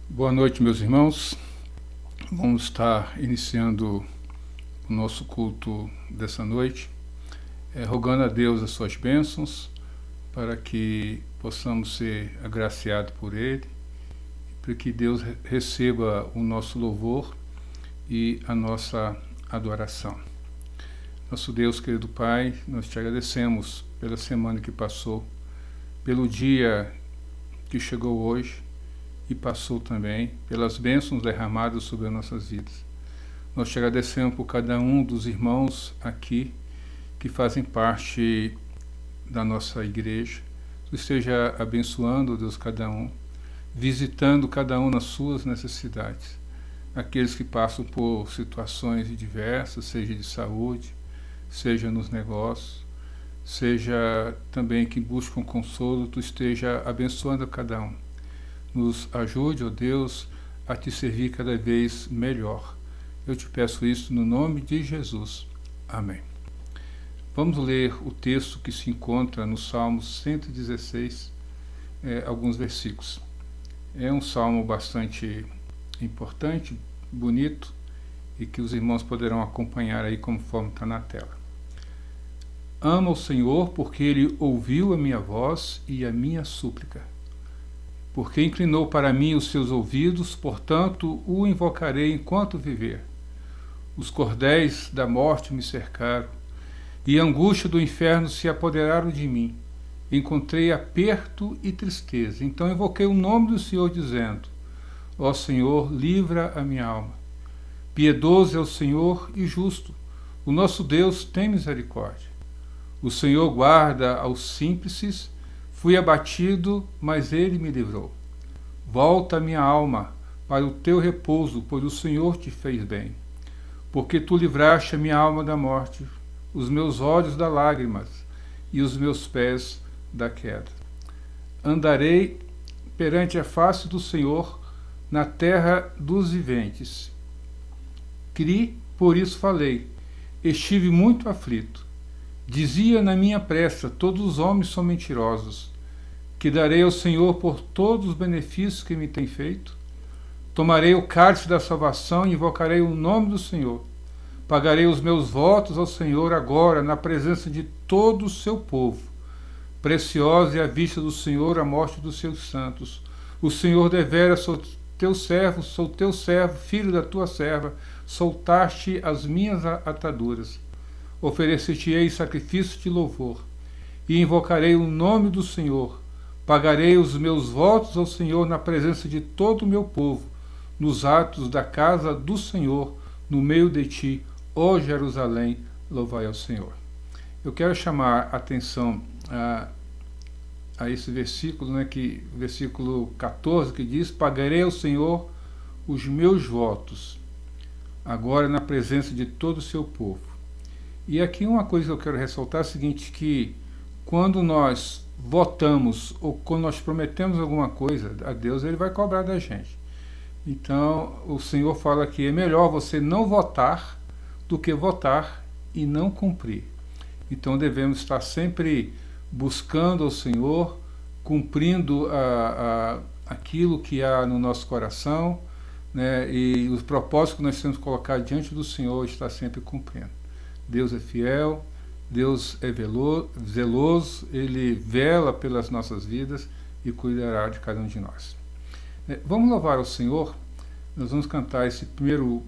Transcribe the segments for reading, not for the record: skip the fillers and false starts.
Boa noite, meus irmãos. Vamos estar iniciando o nosso culto dessa noite, rogando a Deus as suas bênçãos, para que possamos ser agraciados por Ele, para que Deus receba o nosso louvor e a nossa adoração. Nosso Deus, querido Pai, nós te agradecemos pela semana que passou, pelo dia que chegou hoje, e passou também pelas bênçãos derramadas sobre as nossas vidas. Nós te agradecemos por cada um dos irmãos aqui que fazem parte da nossa igreja. Tu esteja abençoando, Deus, cada um, visitando cada um nas suas necessidades. Aqueles que passam por situações diversas, seja de saúde, seja nos negócios, seja também que buscam consolo, tu esteja abençoando cada um. Nos ajude, ó Deus, a te servir cada vez melhor. Eu te peço isso no nome de Jesus. Amém. Vamos ler o texto que se encontra no Salmo 116, alguns versículos. É um salmo bastante importante, bonito, e que os irmãos poderão acompanhar aí conforme está na tela. Ama o Senhor porque Ele ouviu a minha voz e a minha súplica. Porque inclinou para mim os seus ouvidos, portanto o invocarei enquanto viver. Os cordéis da morte me cercaram, e a angústia do inferno se apoderaram de mim. Encontrei aperto e tristeza. Então invoquei o nome do Senhor, dizendo: Ó Senhor, livra a minha alma. Piedoso é o Senhor e justo. O nosso Deus tem misericórdia. O Senhor guarda aos simples. Fui abatido, mas Ele me livrou. Volta, minha alma, para o teu repouso, pois o Senhor te fez bem. Porque tu livraste a minha alma da morte, os meus olhos das lágrimas e os meus pés da queda. Andarei perante a face do Senhor na terra dos viventes. Criei, por isso falei, estive muito aflito. Dizia na minha pressa, todos os homens são mentirosos. Que darei ao Senhor por todos os benefícios que me tem feito? Tomarei o cálice da salvação e invocarei o nome do Senhor. Pagarei os meus votos ao Senhor agora, na presença de todo o seu povo. Preciosa é a vista do Senhor a morte dos seus santos. O Senhor devera sou teu servo, filho da tua serva. Soltaste as minhas ataduras. Oferecer-te-ei sacrifício de louvor, e invocarei o nome do Senhor. Pagarei os meus votos ao Senhor na presença de todo o meu povo, nos atos da casa do Senhor, no meio de ti, ó Jerusalém, louvai ao Senhor. Eu quero chamar a atenção a esse versículo, versículo 14, que diz: Pagarei ao Senhor os meus votos, agora na presença de todo o seu povo. E aqui uma coisa que eu quero ressaltar é a seguinte, que quando nós votamos ou quando nós prometemos alguma coisa a Deus, Ele vai cobrar da gente. Então o Senhor fala que é melhor você não votar do que votar e não cumprir. Então devemos estar sempre buscando ao Senhor, cumprindo aquilo que há no nosso coração, né, e os propósitos que nós temos que colocar diante do Senhor, está sempre cumprindo. Deus é fiel, Deus é zeloso, Ele vela pelas nossas vidas e cuidará de cada um de nós. Vamos louvar ao Senhor. Nós vamos cantar esse primeiro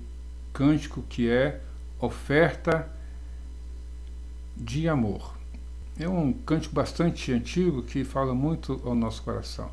cântico, que é Oferta de Amor. É um cântico bastante antigo que fala muito ao nosso coração.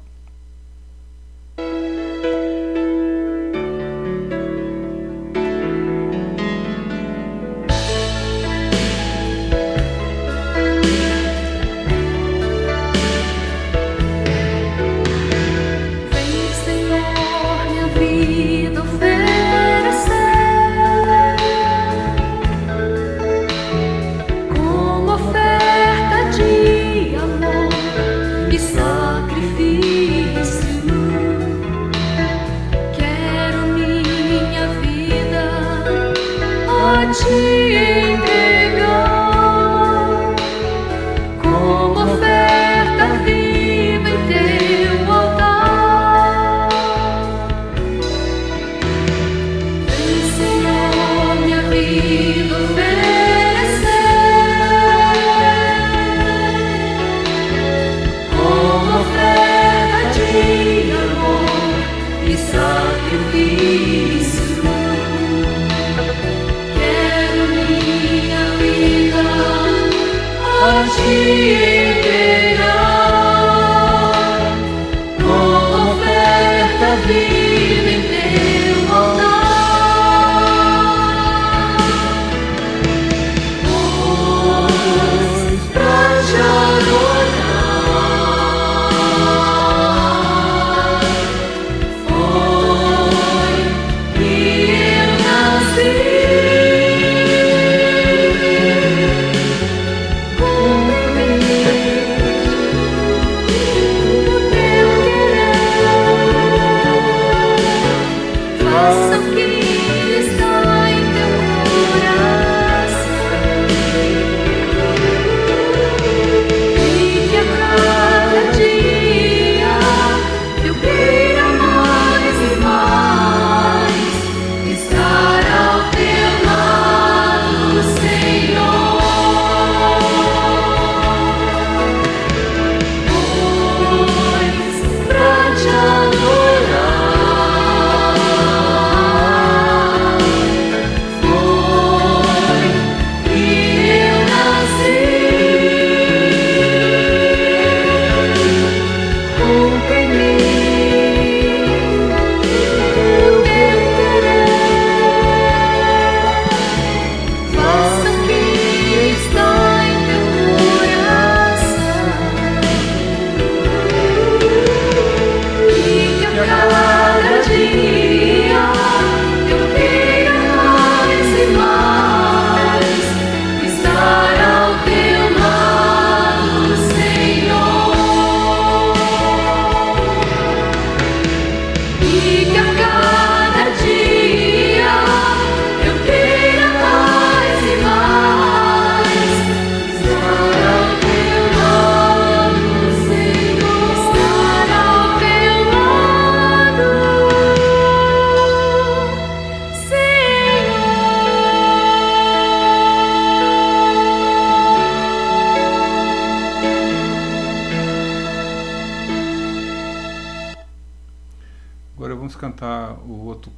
Agora vamos cantar o outro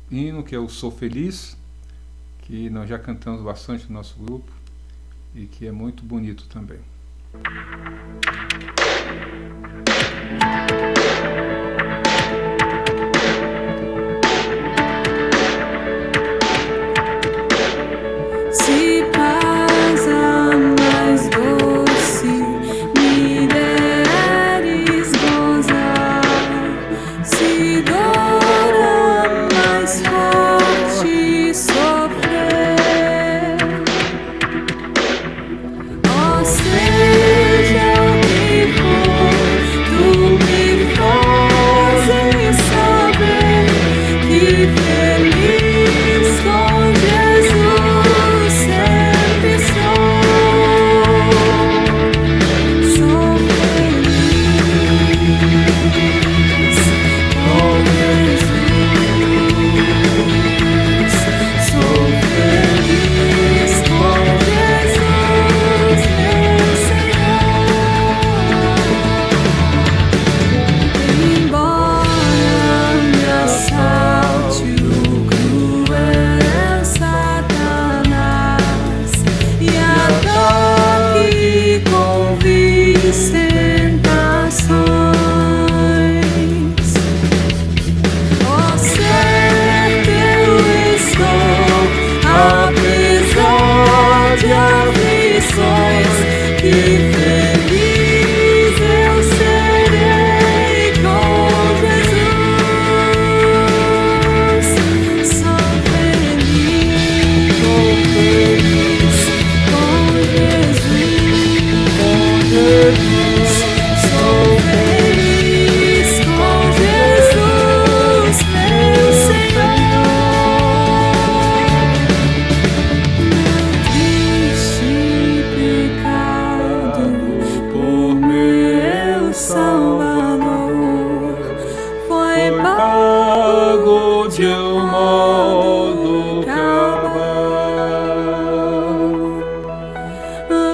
hino, que é o Sou Feliz, que nós já cantamos bastante no nosso grupo e que é muito bonito também. Se paz a mais doce me deres gozar, se dor a mais forte sofrer, ó seja o que for, tu me fazes saber que feliz com Jesus sempre sou. Sou feliz com Jesus. Sou feliz com Jesus, meu Senhor. Embora me assalte o cruel Satanás e ataque com vis tentações, ó certo eu estou, apesar de aflições, que feliz eu serei com Jesus. Sou feliz com Jesus. Sou feliz com Jesus, meu Senhor. Triste pecado por meu Salvador foi pago de um modo cabal.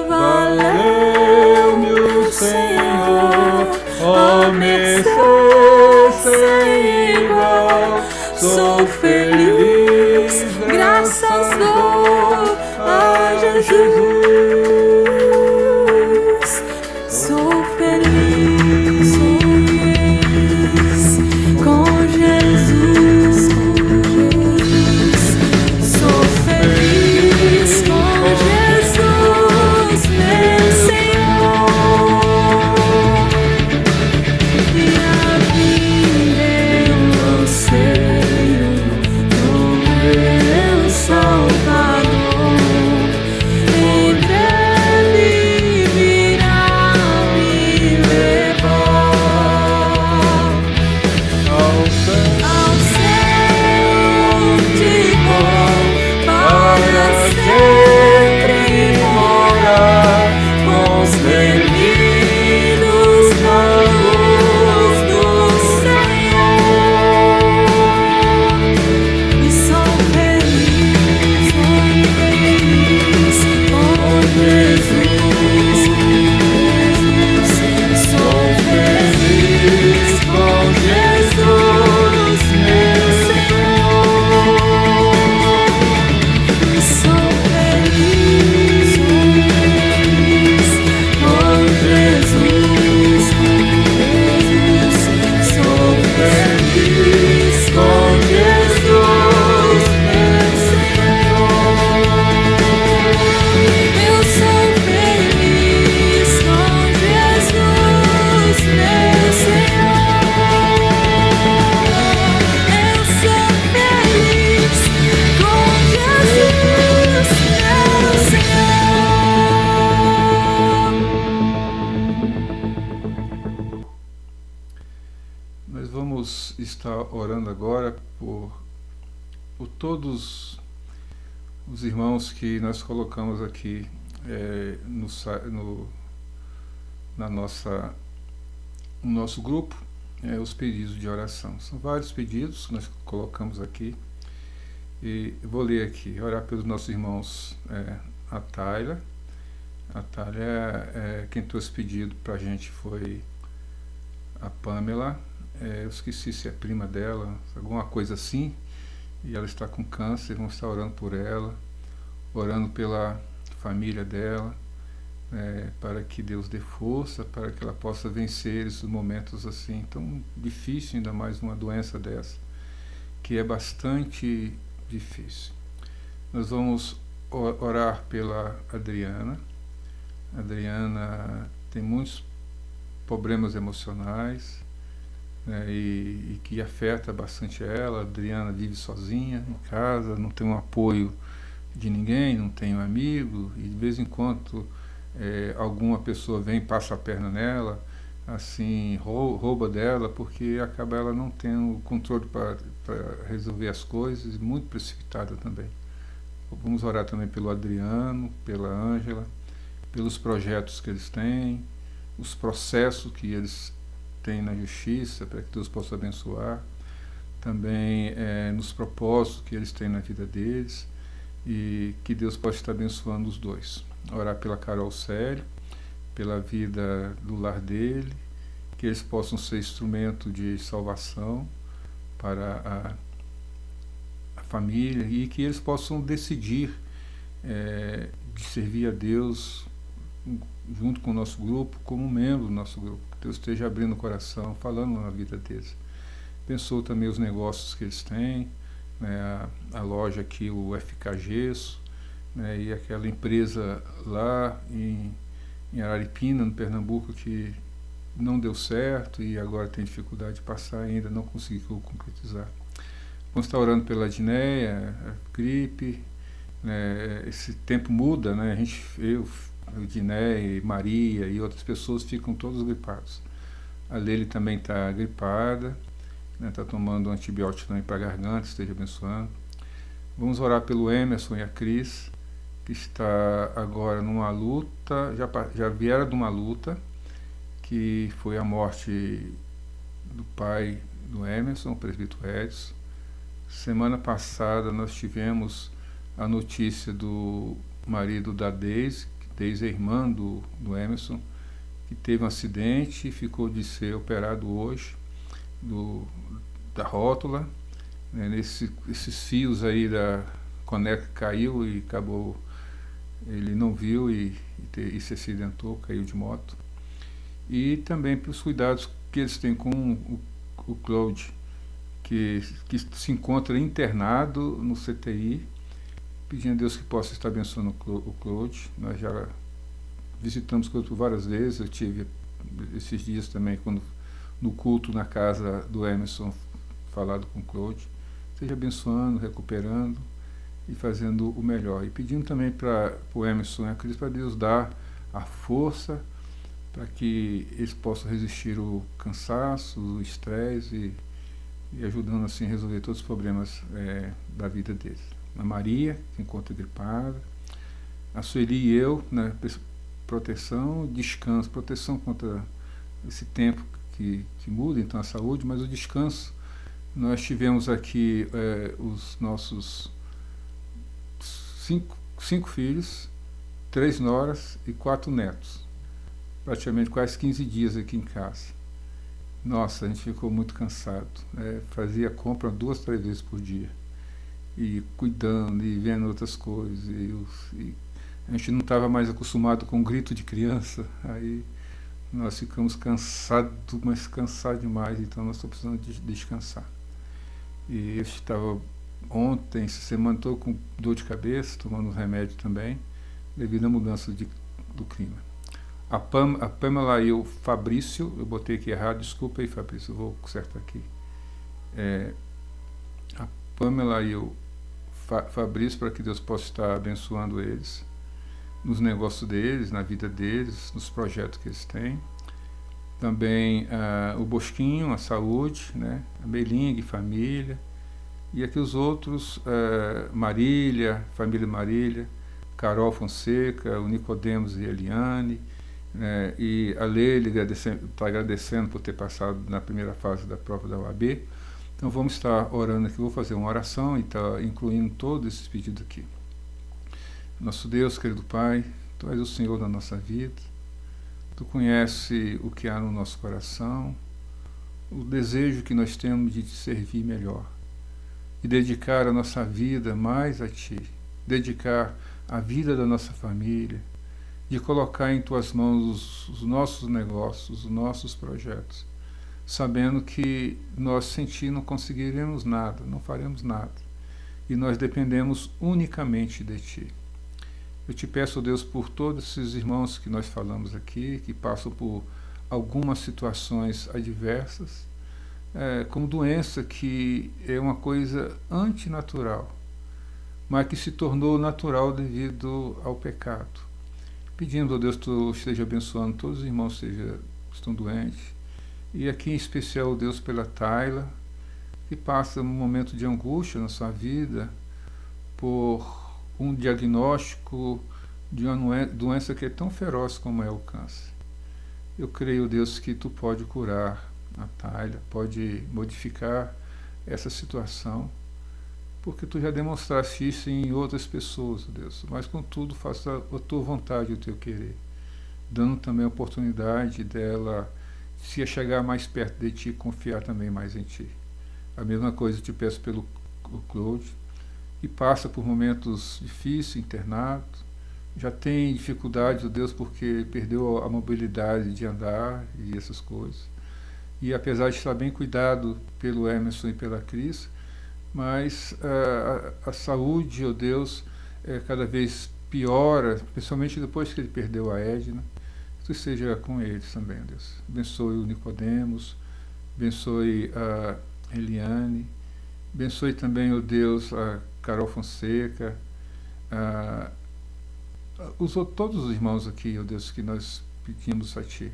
Valeu-me o Senhor, ó mercê sem igual. Sou feliz, graças dou a Jesus. vamos estar orando agora por todos os irmãos que nós colocamos aqui no nosso grupo, os pedidos de oração. São vários pedidos que nós colocamos aqui. E eu vou ler aqui, orar pelos nossos irmãos, a Tayla. A Tayla, quem trouxe pedido para a gente foi a Pamela. Eu esqueci se é prima dela, alguma coisa assim. E ela está com câncer, vamos estar orando por ela, orando pela família dela, para que Deus dê força, para que ela possa vencer esses momentos assim tão difíceis, ainda mais uma doença dessa, que é bastante difícil. Nós vamos orar pela Adriana. A Adriana tem muitos problemas emocionais, e que afeta bastante ela. A Adriana vive sozinha em casa, não tem um apoio de ninguém, não tem um amigo, e de vez em quando alguma pessoa vem e passa a perna nela, assim, rouba dela, porque acaba ela não tendo controle para resolver as coisas, muito precipitada também. Vamos orar também pelo Adriano, pela Ângela, pelos projetos que eles têm, os processos que eles têm na justiça, para que Deus possa abençoar, também nos propósitos que eles têm na vida deles, e que Deus possa estar abençoando os dois. Orar pela Carol Célio, pela vida do lar dele, que eles possam ser instrumento de salvação para a família, e que eles possam decidir de servir a Deus junto com o nosso grupo, como membro do nosso grupo. Que Deus esteja abrindo o coração, falando na vida deles. Abençoa também os negócios que eles têm, a loja aqui, o FK Gesso, e aquela empresa lá em Araripina, no Pernambuco, que não deu certo e agora tem dificuldade de passar ainda, não conseguiu concretizar. Vamos estar orando pela Dinéia, a gripe, esse tempo muda, eu, Dinéia, Maria e outras pessoas ficam todos gripados. A Lele também está gripada, está tomando um antibiótico também para a garganta, esteja abençoando. Vamos orar pelo Emerson e a Cris, que está agora numa luta, já vieram de uma luta, que foi a morte do pai do Emerson, o presbítero Edson. Semana passada nós tivemos a notícia do marido da Deise é irmã do Emerson, que teve um acidente e ficou de ser operado hoje, da rótula. Esses fios aí da conecta caiu e acabou, ele não viu e se acidentou, caiu de moto. E também pelos cuidados que eles têm com o Claude, que se encontra internado no CTI, pedindo a Deus que possa estar abençoando o Claude. Nós já visitamos o Claude por várias vezes. Eu tive esses dias também, no culto na casa do Emerson, falado com o Claude. Esteja abençoando, recuperando e fazendo o melhor. E pedindo também para o Emerson e a Cris, para Deus dar a força para que eles possam resistir o cansaço, o estresse e ajudando assim a resolver todos os problemas da vida deles. A Maria, que encontra gripada, a Sueli e eu, proteção, descanso, proteção contra esse tempo que muda, então a saúde, mas o descanso. Nós tivemos aqui os nossos cinco filhos, 3 noras e 4 netos, praticamente quase 15 dias aqui em casa. Nossa, a gente ficou muito cansado, fazia compra 2, 3 vezes por dia, e cuidando e vendo outras coisas, e a gente não estava mais acostumado com o grito de criança, aí nós ficamos cansados, mas cansados demais, então nós estamos precisando de descansar. E eu estava ontem, essa semana, estou com dor de cabeça, tomando remédio também, devido à mudança do clima. A Pamela e o Fabrício, eu botei aqui errado, desculpa aí, Fabrício, eu vou consertar aqui. A Pamela e o Fabrício, para que Deus possa estar abençoando eles, nos negócios deles, na vida deles, nos projetos que eles têm. também o Bosquinho, a saúde, né? A Meling, família, e aqui os outros, Marília, família Marília, Carol Fonseca, o Nicodemos e a Eliane, né? E a Leile está agradecendo por ter passado na primeira fase da prova da UAB. Então vamos estar orando aqui, vou fazer uma oração e está incluindo todos esses pedidos aqui. Nosso Deus, querido Pai, Tu és o Senhor da nossa vida, Tu conheces o que há no nosso coração, o desejo que nós temos de Te servir melhor, e dedicar a nossa vida mais a Ti, dedicar a vida da nossa família, de colocar em Tuas mãos os nossos negócios, os nossos projetos, sabendo que nós sem Ti não conseguiremos nada, não faremos nada, e nós dependemos unicamente de Ti. Eu te peço, Deus, por todos esses irmãos que nós falamos aqui, que passam por algumas situações adversas, como doença que é uma coisa antinatural, mas que se tornou natural devido ao pecado. Pedindo a Deus que Tu esteja abençoando todos os irmãos que estão doentes, e aqui em especial, Deus, pela Tayla, que passa um momento de angústia na sua vida por um diagnóstico de uma doença que é tão feroz como é o câncer. Eu creio, Deus, que Tu pode curar a Tayla, pode modificar essa situação, porque Tu já demonstraste isso em outras pessoas, Deus. Mas, contudo, faça a Tua vontade e o Teu querer, dando também a oportunidade dela se chegar mais perto de Ti e confiar também mais em Ti. A mesma coisa eu te peço pelo Claude, que passa por momentos difíceis, internado, já tem dificuldade, Deus, porque perdeu a mobilidade de andar e essas coisas. E apesar de estar bem cuidado pelo Emerson e pela Cris, mas a saúde, ó Deus, cada vez piora, principalmente depois que ele perdeu a Edna. Tu esteja com eles também, ó Deus. Abençoe o Nicodemos, abençoe a Eliane, abençoe também, ó Deus, a Carol Fonseca, todos os irmãos aqui, ó Deus, que nós pedimos a Ti.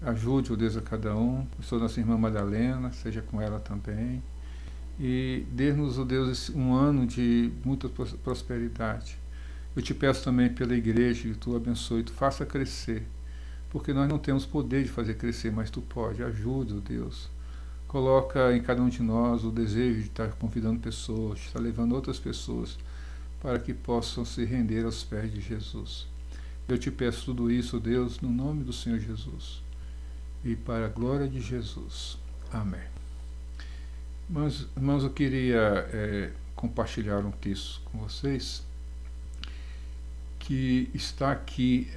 Ajude, ó Deus, a cada um. Abençoe nossa irmã Madalena, seja com ela também. E dê-nos, ó Deus, um ano de muita prosperidade. Eu te peço também pela igreja que Tu abençoe, Tu faça crescer, porque nós não temos poder de fazer crescer, mas Tu pode. Ajuda, ó Deus. Coloca em cada um de nós o desejo de estar convidando pessoas, de estar levando outras pessoas para que possam se render aos pés de Jesus. Eu te peço tudo isso, Deus, no nome do Senhor Jesus e para a glória de Jesus. Amém. Irmãos, eu queria compartilhar um texto com vocês que está aqui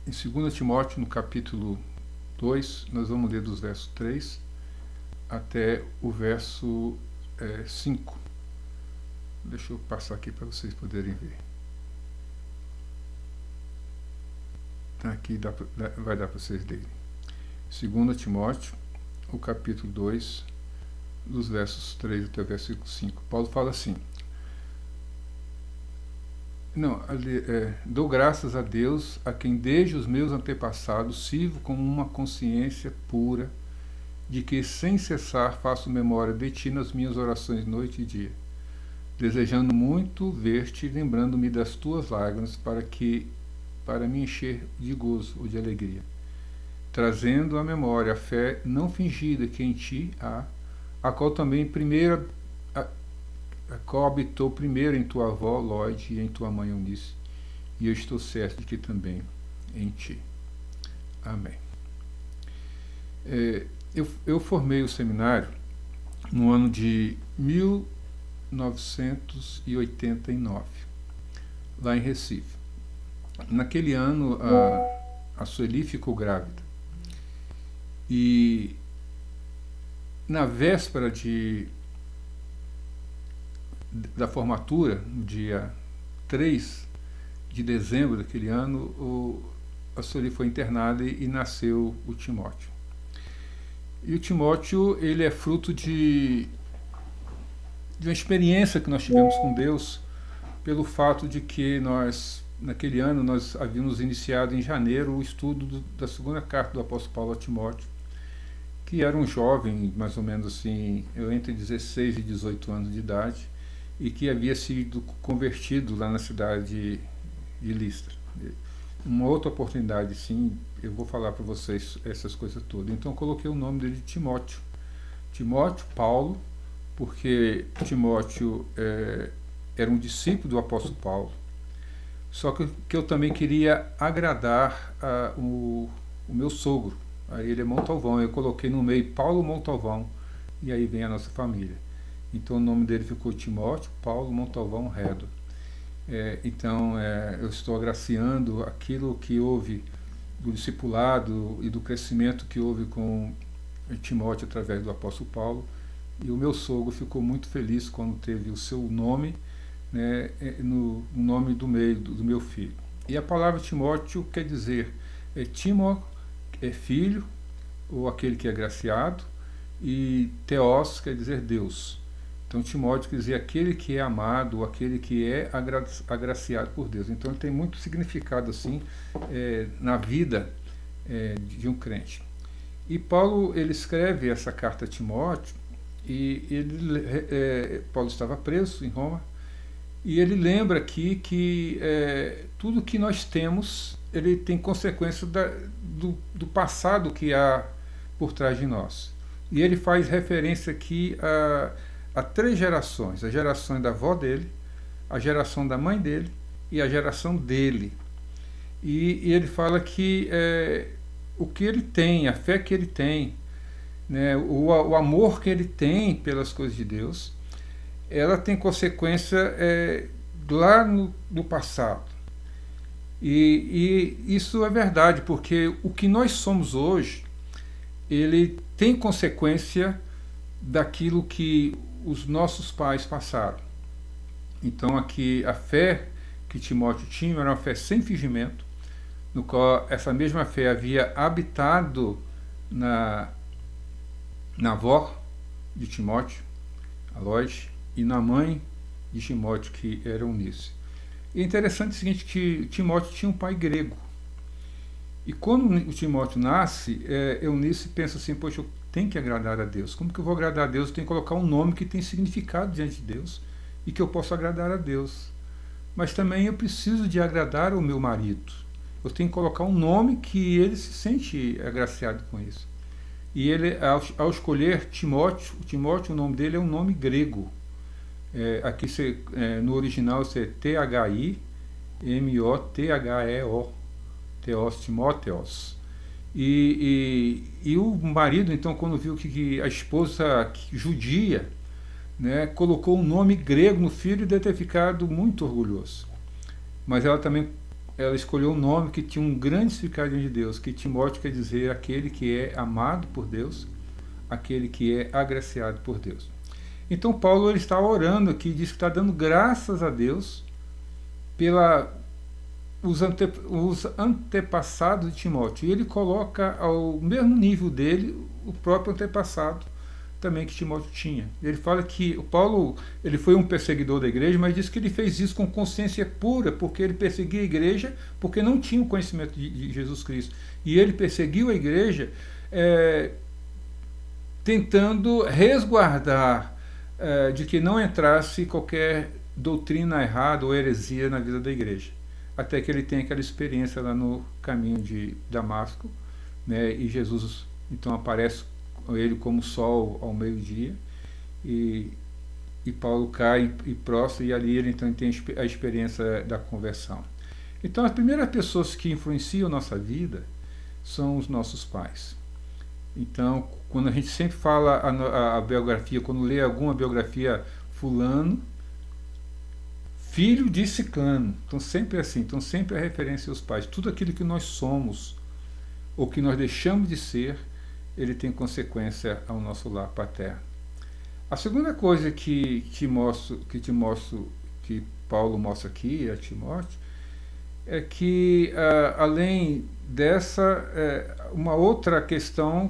em 2 Timóteo, no capítulo 2, nós vamos ler dos versos 3 até o verso 5. Deixa eu passar aqui para vocês poderem ver. Tá aqui, vai dar para vocês lerem. 2 Timóteo, o capítulo 2, dos versos 3 até o versículo 5. Paulo fala assim: dou graças a Deus, a quem desde os meus antepassados sirvo com uma consciência pura, de que sem cessar faço memória de Ti nas minhas orações noite e dia, desejando muito ver-te, lembrando-me das Tuas lágrimas, para me encher de gozo ou de alegria, trazendo à memória a fé não fingida que em Ti há, a qual também a qual habitou primeiro em tua avó Lloyd e em tua mãe Eunice, e eu estou certo de que também em Ti. Amém. Eu formei o seminário no ano de 1989, lá em Recife. Naquele ano, a Sueli ficou grávida. E na véspera da formatura, no dia 3 de dezembro daquele ano, a Sueli foi internada e nasceu o Timóteo. E o Timóteo, ele é fruto de uma experiência que nós tivemos com Deus, pelo fato de que nós naquele ano nós havíamos iniciado em janeiro o estudo da segunda carta do apóstolo Paulo a Timóteo, que era um jovem, mais ou menos assim, entre 16 e 18 anos de idade, e que havia sido convertido lá na cidade de Listra. Uma outra oportunidade, sim, eu vou falar para vocês essas coisas todas. Então eu coloquei o nome dele de Timóteo. Timóteo, Paulo, porque Timóteo era um discípulo do apóstolo Paulo. Só que eu também queria agradar o meu sogro. Aí ele é Montalvão, eu coloquei no meio Paulo Montalvão, e aí vem a nossa família. Então o nome dele ficou Timóteo Paulo Montalvão Redo. Então eu estou agraciando aquilo que houve do discipulado e do crescimento que houve com Timóteo através do apóstolo Paulo, e o meu sogro ficou muito feliz quando teve o seu nome, né, no nome do meio do meu filho. E a palavra Timóteo quer dizer Timó é filho, ou aquele que é agraciado, e Theos quer dizer Deus. Então Timóteo quer dizer aquele que é amado, ou aquele que é agraciado por Deus. Então ele tem muito significado assim na vida de um crente. E Paulo ele escreve essa carta a Timóteo, e Paulo estava preso em Roma, e ele lembra aqui que tudo que nós temos ele tem consequência do passado que há por trás de nós. E ele faz referência aqui a 3 gerações: a geração da avó dele, a geração da mãe dele e a geração dele. E ele fala que o que ele tem, a fé que ele tem, né, o amor que ele tem pelas coisas de Deus, ela tem consequência lá no passado. E isso é verdade, porque o que nós somos hoje, ele tem consequência daquilo que os nossos pais passaram. Então aqui a fé que Timóteo tinha era uma fé sem fingimento, no qual essa mesma fé havia habitado na avó de Timóteo, a Loide, e na mãe de Timóteo, que era Eunice. E é interessante o seguinte, que Timóteo tinha um pai grego. E quando o Timóteo nasce, Eunice pensa assim: poxa, eu tenho que agradar a Deus. Como que eu vou agradar a Deus? Eu tenho que colocar um nome que tem significado diante de Deus e que eu possa agradar a Deus. Mas também eu preciso de agradar o meu marido. Eu tenho que colocar um nome que ele se sente agraciado com isso. E ele, ao escolher Timóteo, o nome dele é um nome grego. Aqui no original é T-H-I-M-O-T-H-E-O, Theos, Timóteos. E o marido, então, quando viu que a esposa judia, né, colocou um nome grego no filho, deve ter ficado muito orgulhoso. Mas ela escolheu um nome que tinha um grande significado de Deus, que Timóteo quer dizer aquele que é amado por Deus, aquele que é agraciado por Deus. Então Paulo ele está orando aqui, diz que está dando graças a Deus os antepassados de Timóteo. E ele coloca ao mesmo nível dele o próprio antepassado também que Timóteo tinha. Ele fala que o Paulo ele foi um perseguidor da igreja, mas diz que ele fez isso com consciência pura, porque ele perseguia a igreja porque não tinha o conhecimento de Jesus Cristo. E ele perseguiu a igreja tentando resguardar de que não entrasse qualquer doutrina errada ou heresia na vida da igreja. Até que ele tem aquela experiência lá no caminho de Damasco, né, e Jesus então aparece ele como sol ao meio-dia, e Paulo cai e prostra, e ali ele então tem a experiência da conversão. Então as primeiras pessoas que influenciam a nossa vida são os nossos pais. Então, quando a gente sempre fala a biografia, quando lê alguma biografia, fulano, filho de ciclano, então sempre é assim, então sempre é referência aos pais. Tudo aquilo que nós somos, ou que nós deixamos de ser, ele tem consequência ao nosso lar paterno. A segunda coisa que Paulo mostra aqui a Timóteo, é que além dessa, uma outra questão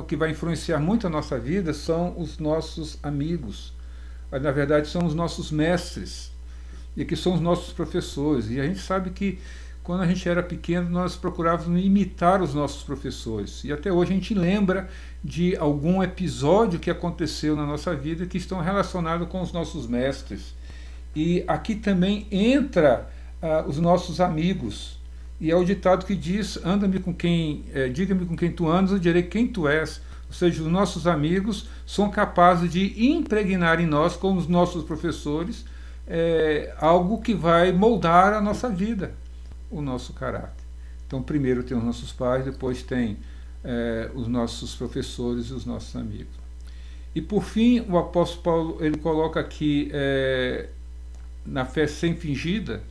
que vai influenciar muito a nossa vida são os nossos amigos. Na verdade, são os nossos mestres. e que são os nossos professores. E a gente sabe que quando a gente era pequeno nós procurávamos imitar os nossos professores. E até hoje a gente lembra de algum episódio que aconteceu na nossa vida que estão relacionados com os nossos mestres. E aqui também entra os nossos amigos. E é o ditado que diz: anda-me com quem, diga-me com quem tu andas, eu direi quem tu és. Ou seja, os nossos amigos são capazes de impregnar em nós, como os nossos professores, algo que vai moldar a nossa vida, o nosso caráter. Então, primeiro tem os nossos pais, depois tem os nossos professores e os nossos amigos. E por fim, o apóstolo Paulo ele coloca aqui na fé sem fingida,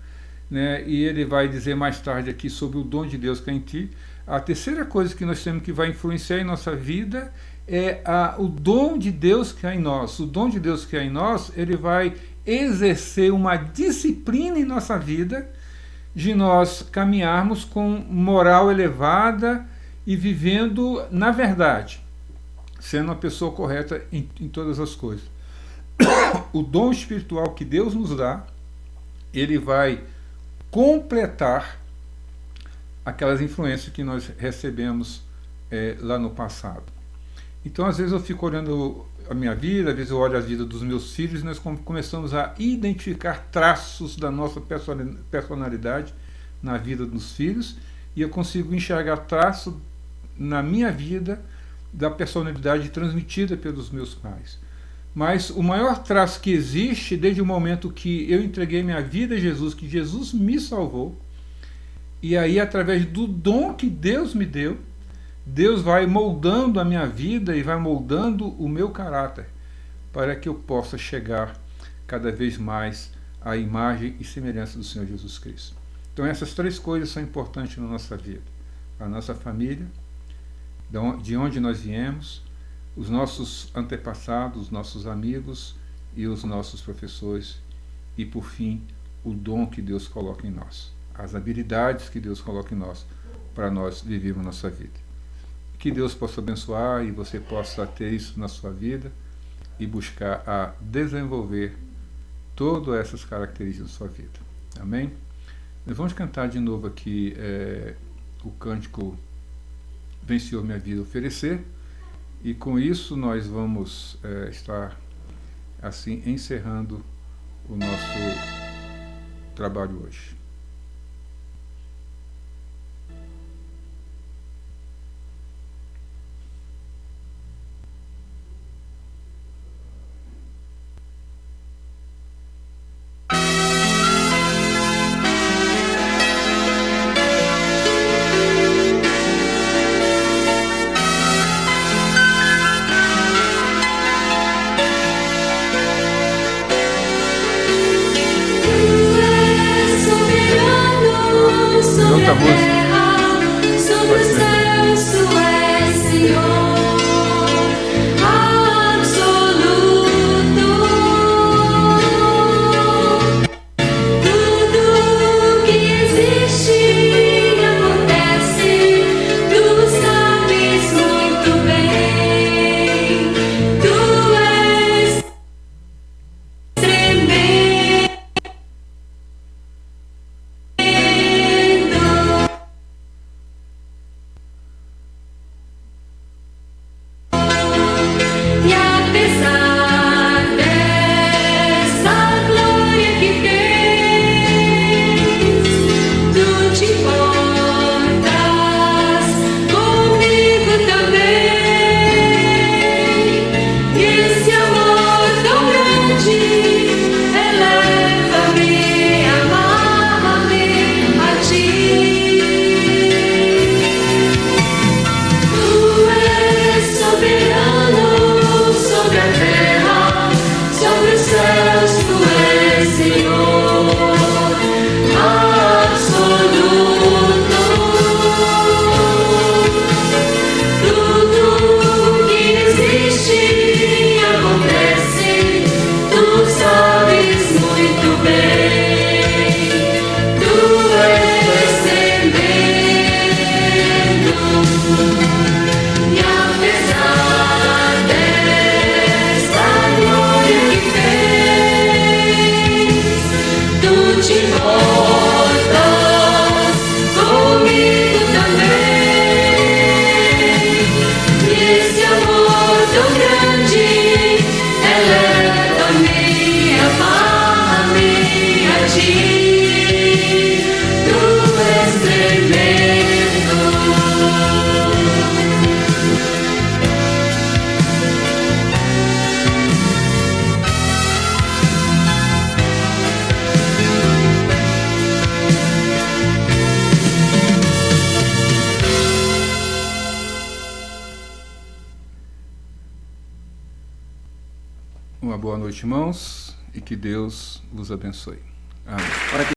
né, e ele vai dizer mais tarde aqui sobre o dom de Deus que é em ti. A terceira coisa que nós temos que vai influenciar em nossa vida é o dom de Deus que há em nós. O dom de Deus que há em nós, ele vai exercer uma disciplina em nossa vida de nós caminharmos com moral elevada e vivendo na verdade, sendo uma pessoa correta em todas as coisas. O dom espiritual que Deus nos dá, ele vai completar aquelas influências que nós recebemos lá no passado. Então, às vezes eu fico olhando a minha vida, às vezes eu olho a vida dos meus filhos, e nós começamos a identificar traços da nossa personalidade na vida dos filhos, e eu consigo enxergar traços na minha vida da personalidade transmitida pelos meus pais. Mas o maior traço que existe desde o momento que eu entreguei minha vida a Jesus, que Jesus me salvou, e aí através do dom que Deus me deu, Deus vai moldando a minha vida e vai moldando o meu caráter para que eu possa chegar cada vez mais à imagem e semelhança do Senhor Jesus Cristo. Então essas três coisas são importantes na nossa vida: a nossa família, de onde nós viemos, os nossos antepassados, os nossos amigos e os nossos professores, e por fim o dom que Deus coloca em nós, as habilidades que Deus coloca em nós para nós vivermos nossa vida. Que Deus possa abençoar e você possa ter isso na sua vida e buscar a desenvolver todas essas características da sua vida. Amém? Nós vamos cantar de novo aqui o cântico Vem, Senhor, minha vida oferecer, e com isso nós vamos estar assim encerrando o nosso trabalho hoje. Outra música. Sobre os céus tu és Senhor absoluto. Tudo que existe acontece, tu sabes muito bem. Tu és tremendo. boa noite, irmãos, e que Deus vos abençoe. Amém.